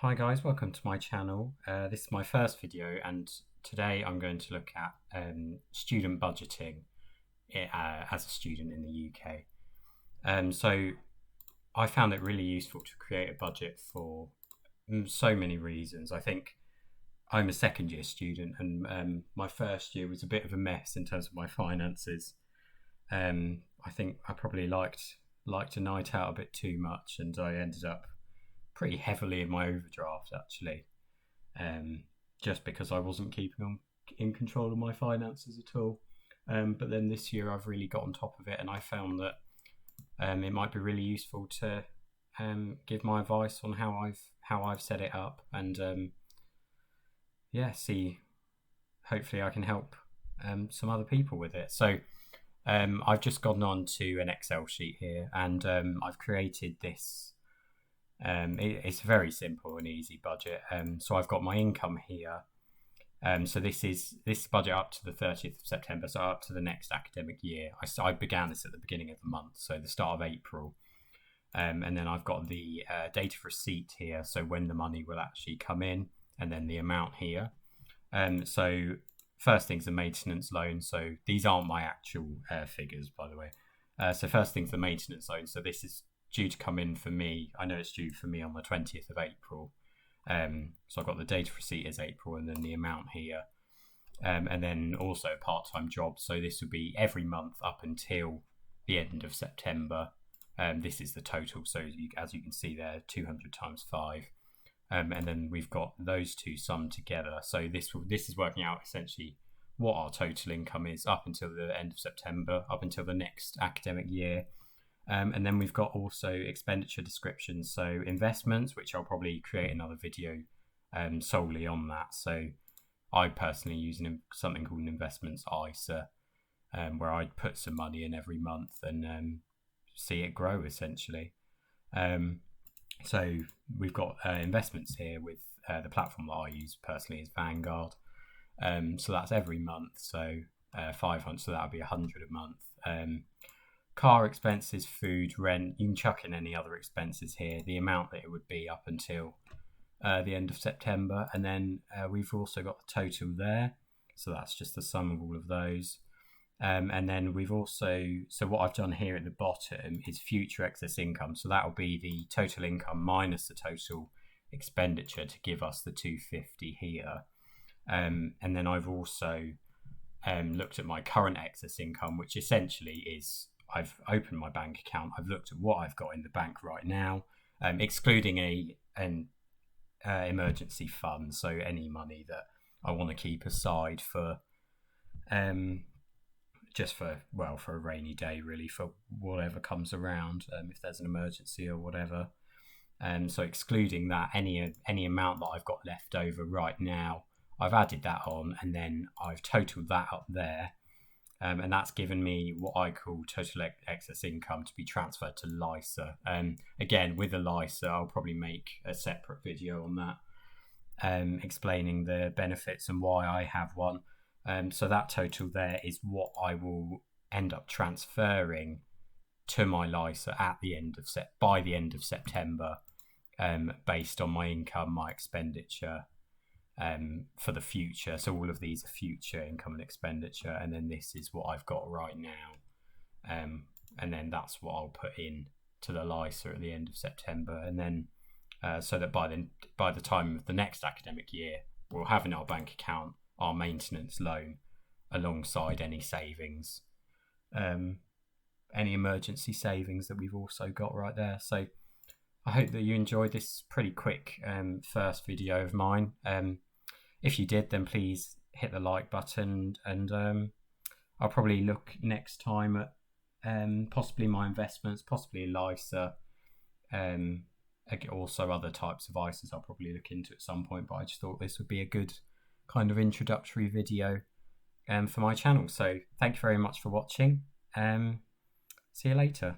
Hi guys, welcome to my channel. This is my first video, and today I'm going to look at student budgeting as a student in the UK. So I found it really useful to create a budget for so many reasons. I think I'm a second year student, and my first year was a bit of a mess in terms of my finances. I think I probably liked a night out a bit too much, and I ended up pretty heavily in my overdraft actually, just because I wasn't keeping on in control of my finances at all. But then this year I've really got on top of it, and I found that it might be really useful to give my advice on how I've set it up, and see, hopefully I can help some other people with it. So I've just gone on to an Excel sheet here, and I've created this. It's a very simple and easy budget. So I've got my income here. So this budget up to the 30th of September, so up to the next academic year. I began this at the beginning of the month, so the start of April. And then I've got the date of receipt here, so when the money will actually come in, and then the amount here. So first thing's the maintenance loan. So these aren't my actual figures, by the way. So first thing's the maintenance loan. So this is due to come in for me. I know it's due for me on the 20th of April. So I've got the date of receipt as April, and then the amount here. And then also a part-time job. So this will be every month up until the end of September. This is the total. So as you can see there, 200 times 5. And then we've got those two summed together. So this is working out essentially what our total income is up until the end of September, up until the next academic year. And then we've got also expenditure descriptions, so investments, which I'll probably create another video solely on that. So I personally use something called an investments ISA, where I put some money in every month and see it grow essentially. So we've got investments here with the platform that I use personally is Vanguard. So that's every month, so 500, so that'll be 100 a month. Car expenses, food, rent, you can chuck in any other expenses here, the amount that it would be up until the end of September. And then we've also got the total there. So that's just the sum of all of those. And then we've also, so what I've done here at the bottom is future excess income. So that'll be the total income minus the total expenditure to give us the 250 here. And then I've also looked at my current excess income, which essentially is, I've opened my bank account. I've looked at what I've got in the bank right now, excluding an emergency fund. So any money that I want to keep aside for, just for a rainy day, really, for whatever comes around, if there's an emergency or whatever. So excluding that, any amount that I've got left over right now, I've added that on, and then I've totaled that up there. And that's given me what I call total excess income to be transferred to LISA. Again, with a LISA, I'll probably make a separate video on that, explaining the benefits and why I have one. So that total there is what I will end up transferring to my LISA by the end of September, based on my income, my expenditure, for the future. So all of these are future income and expenditure, and then this is what I've got right now, and then that's what I'll put in to the LISA at the end of September. And then so that by the time of the next academic year, we'll have in our bank account our maintenance loan alongside any savings, any emergency savings that we've also got right there. So I hope that you enjoyed this pretty quick first video of mine. If you did, then please hit the like button, and I'll probably look next time at possibly my investments, possibly LISA, also other types of ISAs I'll probably look into at some point, but I just thought this would be a good kind of introductory video for my channel. So thank you very much for watching. See you later.